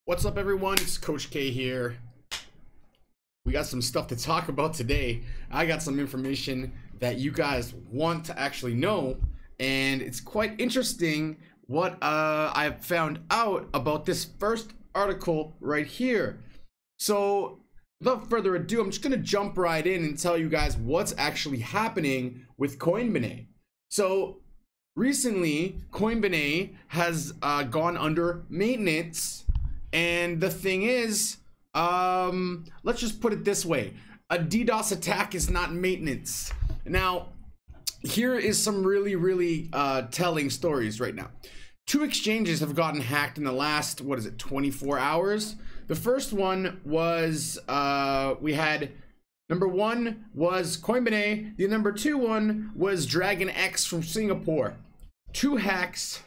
What's up, everyone? It's Coach K here. We got some stuff to talk about today. I got some information that you guys want to actually know, and it's quite interesting what I've found out about this first article right here. So without further ado, I'm just going to jump right in and tell you guys what's actually happening with Coinbene. So recently, Coinbene has gone under maintenance. And the thing is, let's just put it this way. A DDoS attack is not maintenance. Now, here is some really telling stories right now. 2 exchanges have gotten hacked in the last, 24 hours? The first one was, we had, number 1 was Coinbene. The number 2 one was Dragon X from Singapore. 2 hacks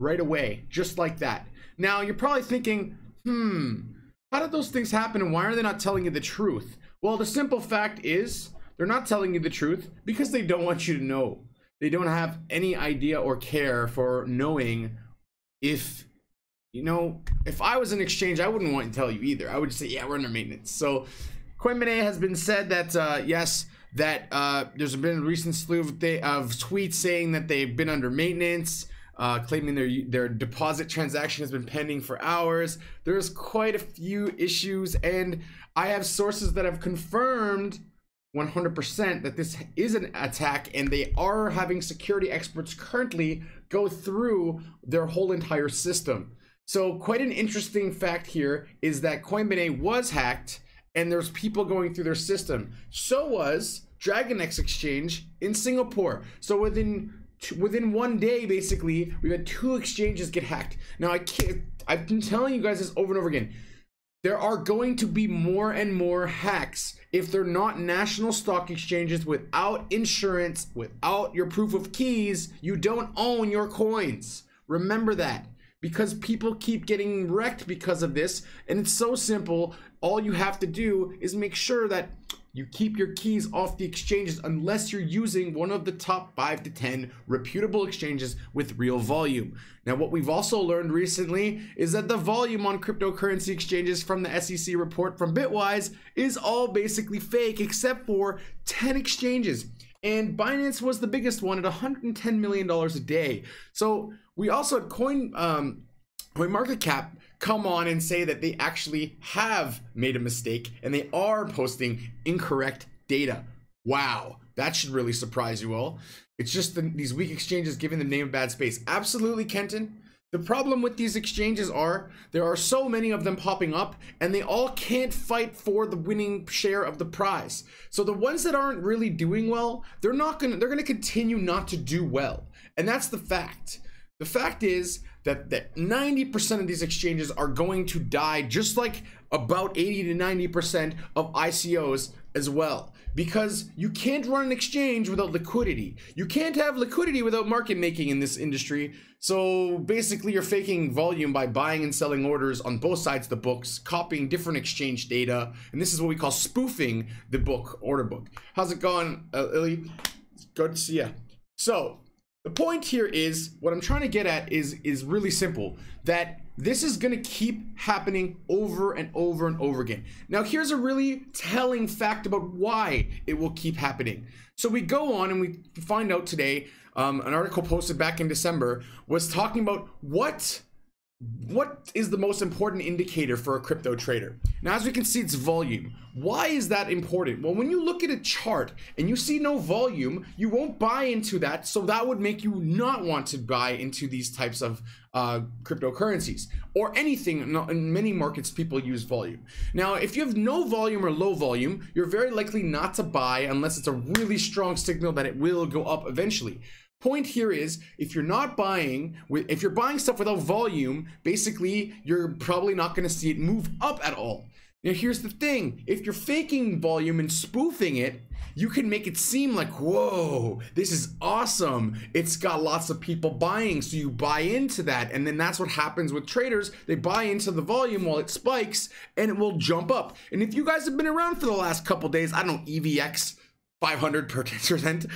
right away, just like that. Now, you're probably thinking, how did those things happen and why are they not telling you the truth? Well, the simple fact is they're not telling you the truth because they don't want you to know. They don't have any idea or care for knowing if, if I was an exchange, I wouldn't want to tell you either. I would just say, yeah, we're under maintenance. So Coinbene has been said that, yes, that there's been a recent slew of tweets saying that they've been under maintenance. Claiming their deposit transaction has been pending for hours. There's quite a few issues, and I have sources that have confirmed 100% that this is an attack, and they are having security experts currently go through their whole entire system. So quite an interesting fact here is that Coinbene was hacked, and there's people going through their system. So was Dragon X Exchange in Singapore. So within 1 day, basically, we've had 2 exchanges get hacked. Now, I've been telling you guys this over and over again. There are going to be more and more hacks if they're not national stock exchanges without insurance, without your proof of keys. You don't own your coins. Remember that, because people keep getting wrecked because of this, and it's so simple. All you have to do is make sure that you keep your keys off the exchanges unless you're using one of the top 5 to 10 reputable exchanges with real volume. Now, what we've also learned recently is that the volume on cryptocurrency exchanges from the SEC report from Bitwise is all basically fake except for 10 exchanges. And Binance was the biggest one at $110 million a day. So we also had Coinmarketcap come on and say that they actually have made a mistake and they are posting incorrect data. Wow, that should really surprise you all. It's just these weak exchanges giving the name a bad space. Absolutely, Kenton. The problem with these exchanges are there are so many of them popping up and they all can't fight for the winning share of the prize. So the ones that aren't really doing well, they're going to continue not to do well. And that's the fact. The fact is that 90% of these exchanges are going to die, just like about 80 to 90% of ICOs as well, because you can't run an exchange without liquidity. You can't have liquidity without market making in this industry. So basically you're faking volume by buying and selling orders on both sides of the books, copying different exchange data, and this is what we call spoofing the order book. How's it going, Illy? Good to see ya. So the point here is, what I'm trying to get at is really simple, that this is going to keep happening over and over and over again. Now, here's a really telling fact about why it will keep happening. So we go on and we find out today, an article posted back in December was talking about what is the most important indicator for a crypto trader. Now, as we can see, it's volume. Why is that important? Well, when you look at a chart and you see no volume, you won't buy into that. So that would make you not want to buy into these types of cryptocurrencies or anything. In many markets, people use volume. Now, if you have no volume or low volume, you're very likely not to buy unless it's a really strong signal that it will go up eventually. Point here is, if you're buying stuff without volume, basically you're probably not going to see it move up at all. Now, here's the thing: if you're faking volume and spoofing it, you can make it seem like, whoa, this is awesome, it's got lots of people buying, so you buy into that, and then that's what happens with traders. They buy into the volume while it spikes and it will jump up. And if you guys have been around for the last couple days, I don't know, EVX 500%,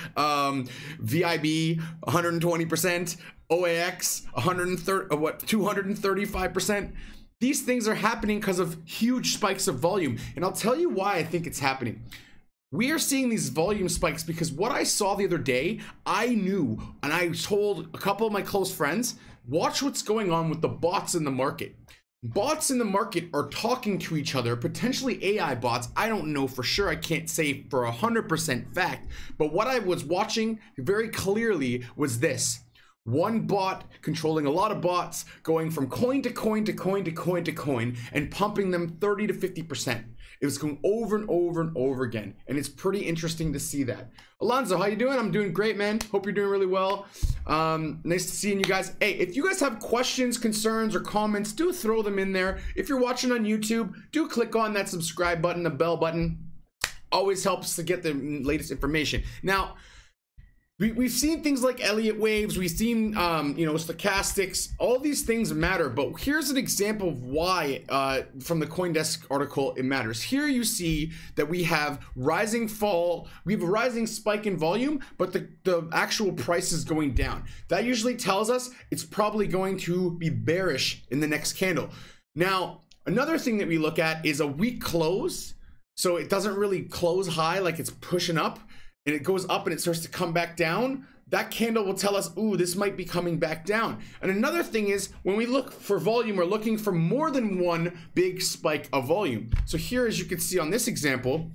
VIB 120%, OAX 235%. These things are happening because of huge spikes of volume. And I'll tell you why I think it's happening. We are seeing these volume spikes because what I saw the other day, I knew, and I told a couple of my close friends, watch what's going on with the bots in the market. Bots in the market are talking to each other, potentially AI bots. I don't know for sure. I can't say for 100% fact, but what I was watching very clearly was this. One bot controlling a lot of bots, going from coin to coin to coin to coin to coin and pumping them 30 to 50%. It was going over and over and over again. And it's pretty interesting to see that. Alonzo, how you doing? I'm doing great, man. Hope you're doing really well. Nice to seeing you guys. Hey, if you guys have questions, concerns, or comments, do throw them in there. If you're watching on YouTube, do click on that subscribe button, the bell button. Always helps to get the latest information. Now, we've seen things like Elliott waves, we've seen stochastics, all these things matter, but here's an example of why from the CoinDesk article it matters. Here you see that we have rising fall, we have a rising spike in volume, but the actual price is going down. That usually tells us it's probably going to be bearish in the next candle. Now, another thing that we look at is a weak close. So it doesn't really close high like it's pushing up, and it goes up and it starts to come back down. That candle will tell us, ooh, this might be coming back down. And another thing is, when we look for volume, we're looking for more than one big spike of volume. So here, as you can see on this example,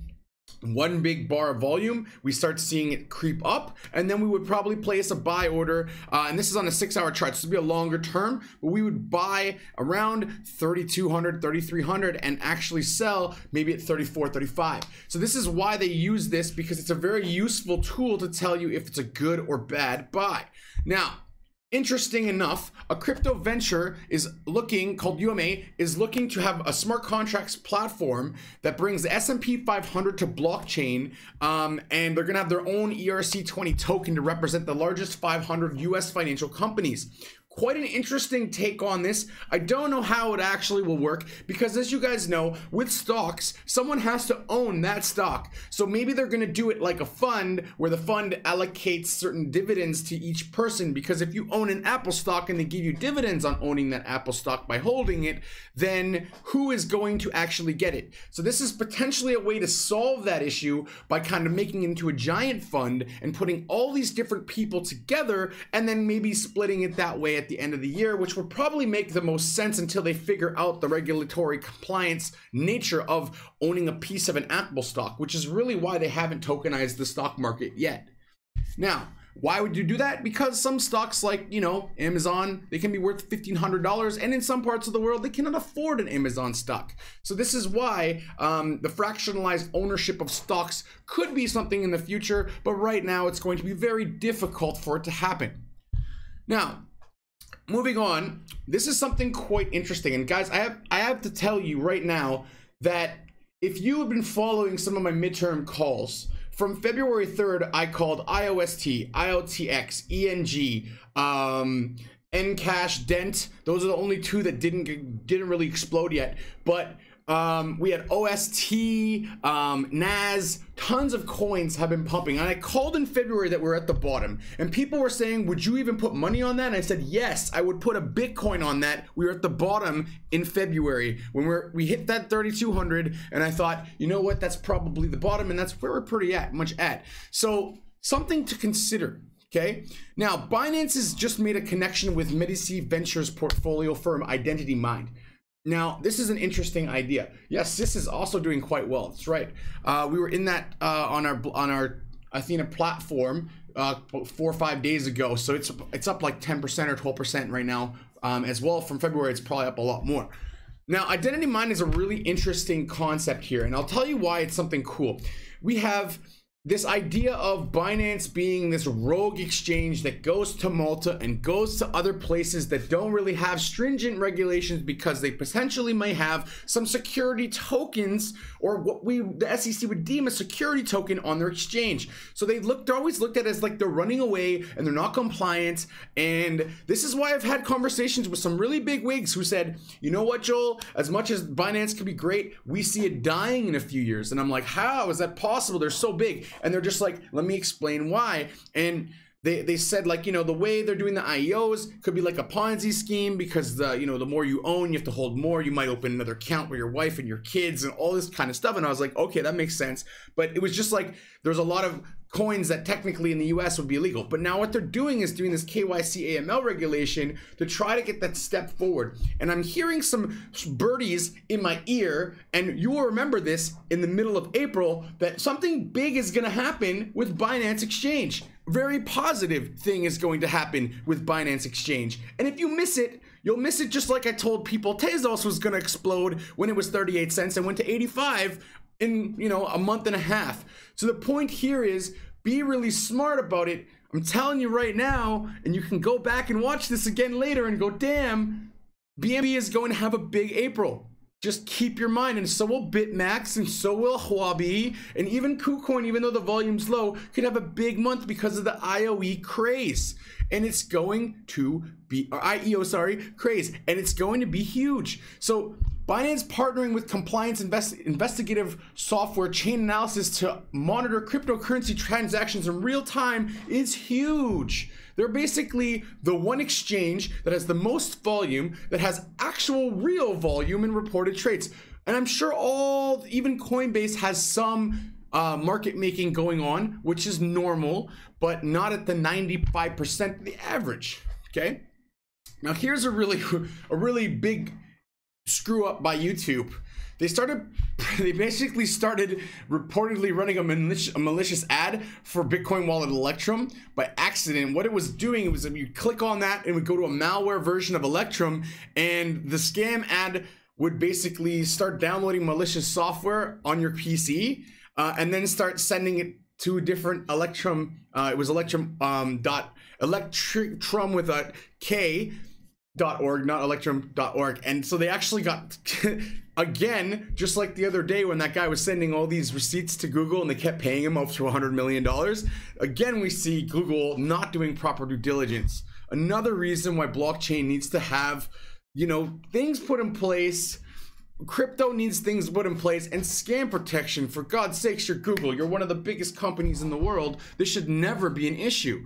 one big bar of volume, we start seeing it creep up, and then we would probably place a buy order, and this is on a 6-hour chart, so this would be a longer term, but we would buy around 3,200, 3,300 and actually sell maybe at 34, 35. So this is why they use this, because it's a very useful tool to tell you if it's a good or bad buy. Now, interesting enough, a crypto venture called UMA is looking to have a smart contracts platform that brings the S&P 500 to blockchain, and they're gonna have their own ERC20 token to represent the largest 500 US financial companies. Quite an interesting take on this. I don't know how it actually will work, because as you guys know, with stocks, someone has to own that stock. So maybe they're gonna do it like a fund, where the fund allocates certain dividends to each person, because if you own an Apple stock and they give you dividends on owning that Apple stock by holding it, then who is going to actually get it? So this is potentially a way to solve that issue by kind of making it into a giant fund and putting all these different people together, and then maybe splitting it that way at the end of the year, which would probably make the most sense until they figure out the regulatory compliance nature of owning a piece of an Apple stock, which is really why they haven't tokenized the stock market yet. Now, why would you do that? Because some stocks like, Amazon, they can be worth $1,500, and in some parts of the world, they cannot afford an Amazon stock. So this is why the fractionalized ownership of stocks could be something in the future, but right now it's going to be very difficult for it to happen. Now, moving on, this is something quite interesting. And guys, I have to tell you right now that if you have been following some of my midterm calls, from February 3rd, I called IOST, IOTX, ENG, Encash, Dent. Those are the only two that didn't really explode yet. But we had OST, NAS, tons of coins have been pumping. And I called in February that we're at the bottom, and people were saying, would you even put money on that? And I said, yes, I would put a Bitcoin on that. We were at the bottom in February when we hit that 3,200, and I thought, you know what, that's probably the bottom, and that's where we're pretty much at. So something to consider. Okay, now Binance has just made a connection with Medici Ventures portfolio firm Identity Mind. Now, this is an interesting idea. Yes, this is also doing quite well. That's right. We were in that on our Athena platform 4 or 5 days ago. So it's up like 10% or 12% right now. As well, from February, it's probably up a lot more. Now, Identity Mind is a really interesting concept here, and I'll tell you why it's something cool. We have this idea of Binance being this rogue exchange that goes to Malta and goes to other places that don't really have stringent regulations, because they potentially may have some security tokens, or what the SEC would deem a security token on their exchange. So they're always looked at as like they're running away and they're not compliant. And this is why I've had conversations with some really big wigs who said, you know what, Joel, as much as Binance could be great, we see it dying in a few years. And I'm like, how is that possible? They're so big. And they're just like, let me explain why. And they said, like, you know, the way they're doing the IEOs could be like a Ponzi scheme, because you know, the more you own, you have to hold more. You might open another account with your wife and your kids and all this kind of stuff. And I was like, okay, that makes sense. But it was just like, there's a lot of coins that technically in the US would be illegal. But now what they're doing is doing this KYC AML regulation to try to get that step forward. And I'm hearing some birdies in my ear, and you will remember this in the middle of April, that something big is going to happen with Binance Exchange. Very positive thing is going to happen with Binance Exchange. And if you miss it, you'll miss it just like I told people Tezos was going to explode when it was 38 cents and went to 85 in, you know, a month and a half. So the point here is, be really smart about it. I'm telling you right now, and you can go back and watch this again later and go, damn, BNB is going to have a big April. Just keep your mind, and so will BitMax, and so will Huobi, and even KuCoin, even though the volume's low, could have a big month because of the IOE craze. And it's going to be, or IEO, sorry, craze, and it's going to be huge. So Binance partnering with compliance investigative software chain analysis to monitor cryptocurrency transactions in real time is huge. They're basically the one exchange that has the most volume, that has actual real volume in reported trades. And I'm sure even Coinbase has some market making going on, which is normal, but not at the 95% of the average. Okay. Now here's a really big screw up by YouTube. They basically started reportedly running a malicious ad for Bitcoin wallet Electrum by accident. What it was doing was, if you click on that, it would go to a malware version of Electrum, and the scam ad would basically start downloading malicious software on your PC, and then start sending it to a different Electrum. It was Electrum Electrum with a K. .org, not electrum.org. And so they actually got again, just like the other day when that guy was sending all these receipts to Google and they kept paying him up to $100 million. Again, we see Google not doing proper due diligence. Another reason why blockchain needs to have, you know, things put in place. Crypto needs things put in place, and scam protection. For God's sakes, you're Google. You're one of the biggest companies in the world. This should never be an issue.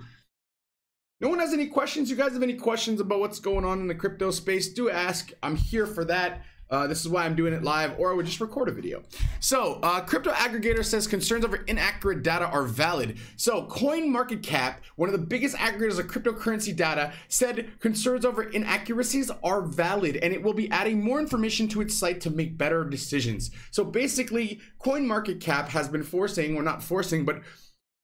No one has any questions? You guys have any questions about what's going on in the crypto space? Do ask. I'm here for that. This is why I'm doing it live, or I would just record a video. So, crypto aggregator says concerns over inaccurate data are valid. So, Coinmarketcap, one of the biggest aggregators of cryptocurrency data, said concerns over inaccuracies are valid, and it will be adding more information to its site to make better decisions. So, basically, Coinmarketcap has been forcing, or not forcing, but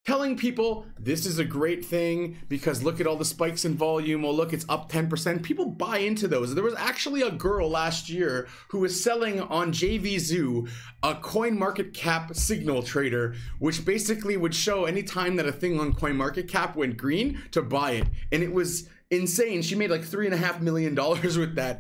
telling people this is a great thing because look at all the spikes in volume. Oh, look, it's up 10%. People buy into those. There was actually a girl last year who was selling on JVZoo a Coinmarketcap signal trader, which basically would show any time that a thing on Coinmarketcap went green to buy it. And it was insane. She made like $3.5 million with that,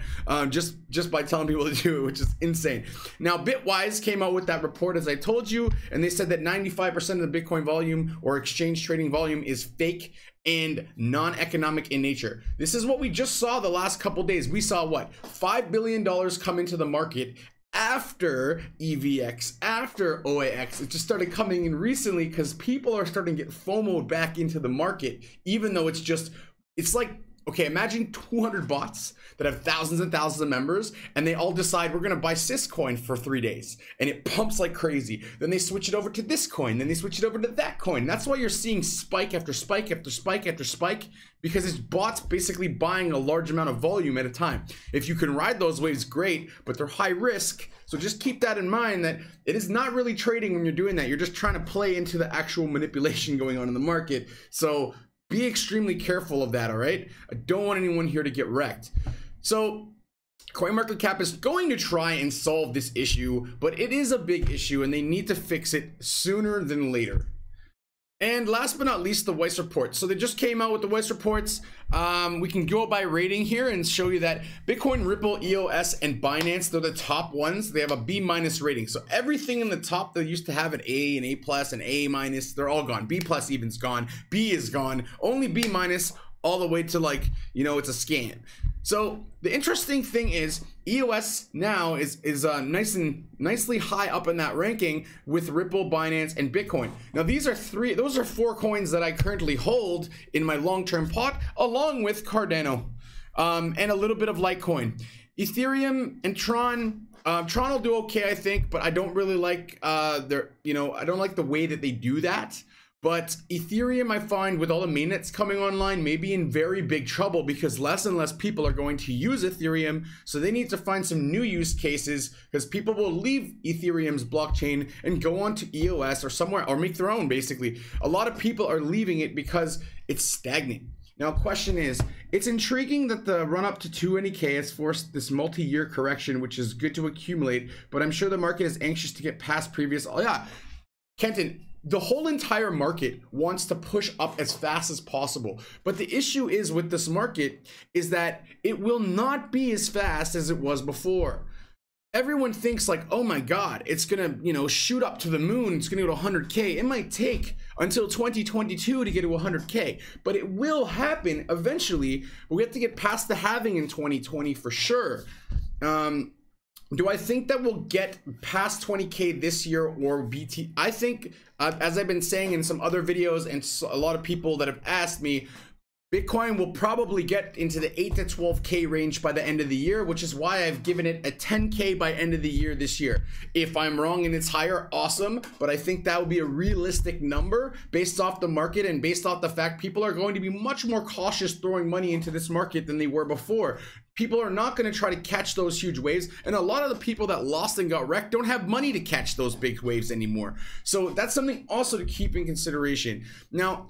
just by telling people to do it, which is insane. Now, Bitwise came out with that report, as I told you, and they said that 95% of the Bitcoin volume or exchange trading volume is fake and non-economic in nature. This is what we just saw the last couple days. We saw what? $5 billion come into the market after EVX, after OAX. It just started coming in recently because people are starting to get FOMO'd back into the market, even though it's like, okay, imagine 200 bots that have thousands and thousands of members, and they all decide we're gonna buy Syscoin for 3 days, and it pumps like crazy. Then they switch it over to this coin, then they switch it over to that coin. That's why you're seeing spike after spike after spike after spike, because it's bots basically buying a large amount of volume at a time. If you can ride those waves, great, but they're high risk. So just keep that in mind, that it is not really trading when you're doing that. You're just trying to play into the actual manipulation going on in the market. So be extremely careful of that, all right? I don't want anyone here to get wrecked. So Coinmarketcap is going to try and solve this issue, but it is a big issue and they need to fix it sooner than later. And last but not least, the Weiss report. So they just came out with the Weiss reports. We can go by rating here and show you that Bitcoin, Ripple, EOS, and Binance, they're the top ones. They have a B- rating. So everything in the top that used to have an A, an A+, an A-, they're all gone. B+ even's gone. B is gone. Only B- all the way to, like, you know, it's a scam. So the interesting thing is EOS now is nicely high up in that ranking with Ripple, Binance, and Bitcoin. Now those are 4 coins that I currently hold in my long-term pot, along with Cardano, and a little bit of Litecoin. Ethereum and Tron. Tron will do okay, I think, but I don't really like I don't like the way that they do that. But Ethereum, I find, with all the mainnets coming online, may be in very big trouble because less and less people are going to use Ethereum. So they need to find some new use cases because people will leave Ethereum's blockchain and go on to EOS or somewhere or make their own, basically. A lot of people are leaving it because it's stagnant. Now, question is, it's intriguing that the run up to 220K has forced this multi-year correction, which is good to accumulate, but I'm sure the market is anxious to get past previous. Oh yeah, Kenton, the whole entire market wants to push up as fast as possible. But the issue is with this market is that it will not be as fast as it was before. Everyone thinks like, oh my God, it's gonna, shoot up to the moon. It's gonna go to 100K. It might take until 2022 to get to 100K, but it will happen eventually. We have to get past the halving in 2020 for sure. Do I think that we'll get past 20K this year or BT? I think, as I've been saying in some other videos and a lot of people that have asked me, Bitcoin will probably get into the 8 to 12K range by the end of the year, which is why I've given it a 10K by end of the year this year. If I'm wrong and it's higher, awesome, but I think that would be a realistic number based off the market and based off the fact people are going to be much more cautious throwing money into this market than they were before. People are not going to try to catch those huge waves, and a lot of the people that lost and got wrecked don't have money to catch those big waves anymore. So that's something also to keep in consideration. Now,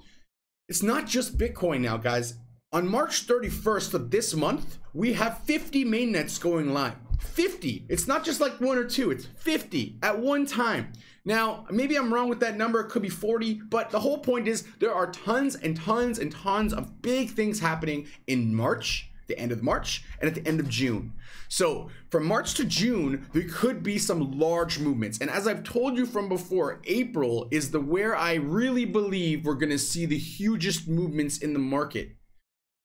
it's not just Bitcoin now, guys. On March 31st of this month, we have 50 mainnets going live. 50. It's not just like 1 or 2, it's 50 at one time. Now, maybe I'm wrong with that number, it could be 40, but the whole point is there are tons and tons and tons of big things happening in March, the end of March, and at the end of June. So from March to June, there could be some large movements. And as I've told you from before, April is where I really believe we're gonna see the hugest movements in the market.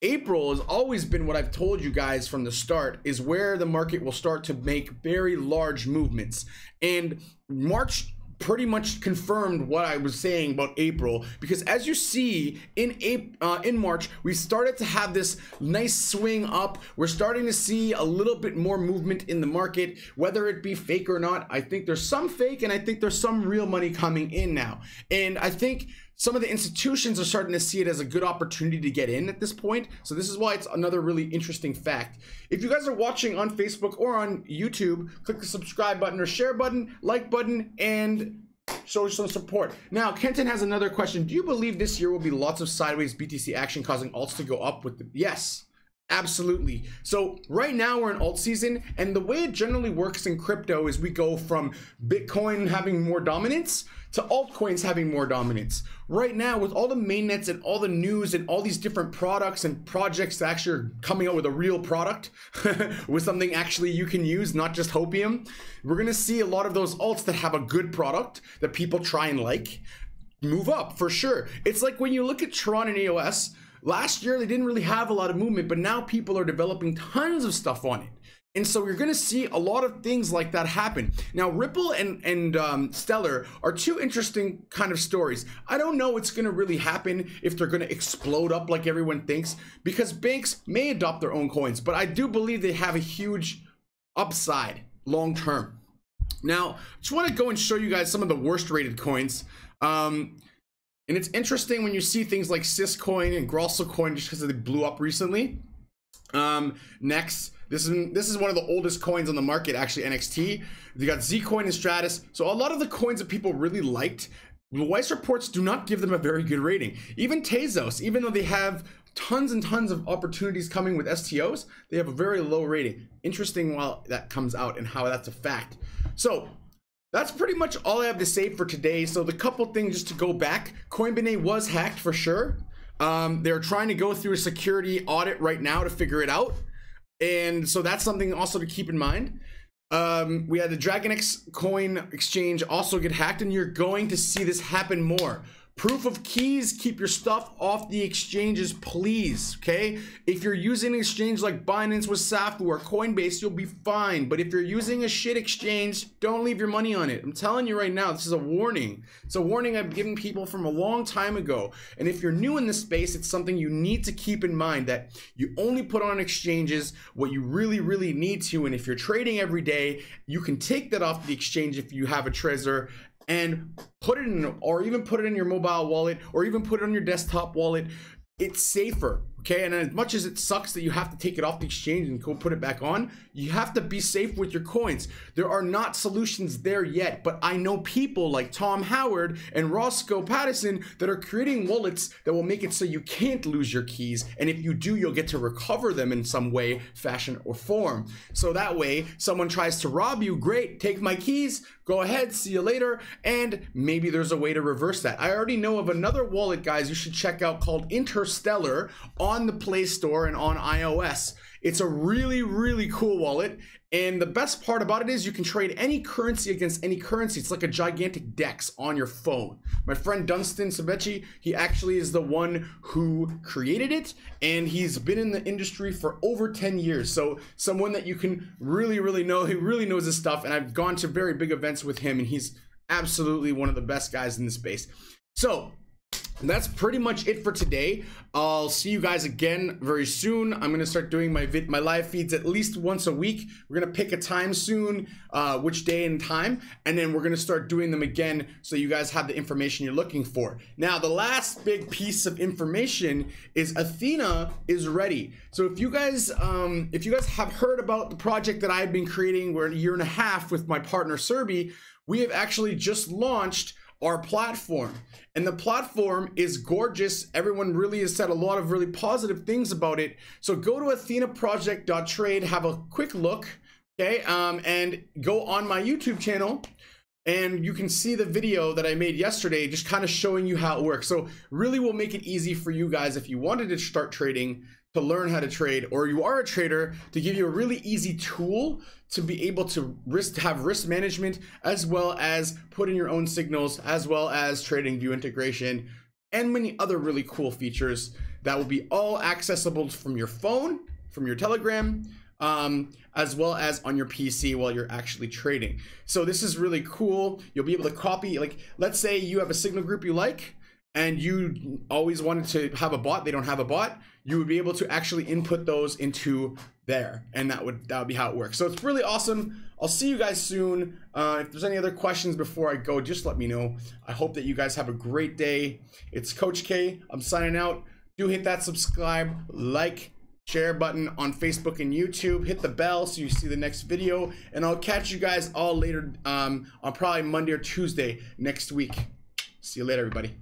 April has always been what I've told you guys from the start, is where the market will start to make very large movements. And March pretty much confirmed what I was saying about April, because as you see in March, we started to have this nice swing up. We're starting to see a little bit more movement in the market, whether it be fake or not. I think there's some fake and I think there's some real money coming in now. And I think some of the institutions are starting to see it as a good opportunity to get in at this point. So this is why it's another really interesting fact. If you guys are watching on Facebook or on YouTube, click the subscribe button or share button, like button, and show some support. Now, Kenton has another question. Do you believe this year will be lots of sideways BTC action causing alts to go up with the... Yes. Absolutely. So right now we're in alt season, and the way it generally works in crypto is we go from Bitcoin having more dominance to altcoins having more dominance. Right now, with all the mainnets and all the news and all these different products and projects that actually are coming out with a real product with something actually you can use, not just hopium, we're gonna see a lot of those alts that have a good product that people try and like move up for sure. It's like when you look at Tron and EOS, last year, they didn't really have a lot of movement, but now people are developing tons of stuff on it. And so you're going to see a lot of things like that happen. Now, Ripple and Stellar are two interesting kind of stories. I don't know what's going to really happen if they're going to explode up like everyone thinks, because banks may adopt their own coins, but I do believe they have a huge upside long term. Now, I just want to go and show you guys some of the worst rated coins. And it's interesting when you see things like Syscoin and Grosselcoin just because they blew up recently. Next, this is one of the oldest coins on the market, actually, NXT. You got Zcoin and Stratus. So a lot of the coins that people really liked, the Weiss reports do not give them a very good rating. Even Tezos, even though they have tons and tons of opportunities coming with STOs, they have a very low rating. Interesting while that comes out and how that's a fact. So that's pretty much all I have to say for today. So the couple things just to go back, Coinbene was hacked for sure. They're trying to go through a security audit right now to figure it out. And so that's something also to keep in mind. We had the DragonX coin exchange also get hacked, and you're going to see this happen more. Proof of keys, keep your stuff off the exchanges, please, okay? If you're using an exchange like Binance with Safu or Coinbase, you'll be fine. But if you're using a shit exchange, don't leave your money on it. I'm telling you right now, this is a warning. It's a warning I've given people from a long time ago. And if you're new in this space, it's something you need to keep in mind, that you only put on exchanges what you really, really need to. And if you're trading every day, you can take that off the exchange if you have a Trezor and put it in, or even put it in your mobile wallet, or even put it on your desktop wallet. It's safer, okay? And as much as it sucks that you have to take it off the exchange and go put it back on, you have to be safe with your coins. There are not solutions there yet, but I know people like Tom Howard and Roscoe Patterson that are creating wallets that will make it so you can't lose your keys, and if you do, you'll get to recover them in some way, fashion, or form. So that way, someone tries to rob you, great, take my keys, go ahead, see you later, and maybe there's a way to reverse that. I already know of another wallet, guys, you should check out called Interstellar on the Play Store and on iOS. It's a really, really cool wallet. And the best part about it is you can trade any currency against any currency. It's like a gigantic DEX on your phone. My friend Dunstan Sabechi, he actually is the one who created it, and he's been in the industry for over 10 years. So someone that you can really, really know, he really knows his stuff, and I've gone to very big events with him, and he's absolutely one of the best guys in the space. So that's pretty much it for today. I'll see you guys again very soon. I'm gonna start doing my live feeds at least once a week. We're gonna pick a time soon, which day and time, and then we're gonna start doing them again so you guys have the information you're looking for. Now, the last big piece of information is Athena is ready. So if you guys have heard about the project that I've been creating, we're a year and a half with my partner Serbi, we have actually just launched our platform, and the platform is gorgeous. Everyone really has said a lot of really positive things about it. So go to athenaproject.trade, have a quick look, okay, and go on my YouTube channel, and you can see the video that I made yesterday just kind of showing you how it works. So really will make it easy for you guys if you wanted to start trading, to learn how to trade, or you are a trader, to give you a really easy tool to be able to have risk management, as well as put in your own signals, as well as trading view integration, and many other really cool features that will be all accessible from your phone, from your Telegram, as well as on your PC while you're actually trading. So this is really cool. You'll be able to copy, like, let's say you have a signal group you like, and you always wanted to have a bot, they don't have a bot, you would be able to actually input those into there, and that would be how it works. So it's really awesome. I'll see you guys soon. If there's any other questions before I go, just let me know. I hope that you guys have a great day. It's Coach K. I'm signing out. Do hit that subscribe, like, share button on Facebook and YouTube. Hit the bell so you see the next video, and I'll catch you guys all later on probably Monday or Tuesday next week. See you later, everybody.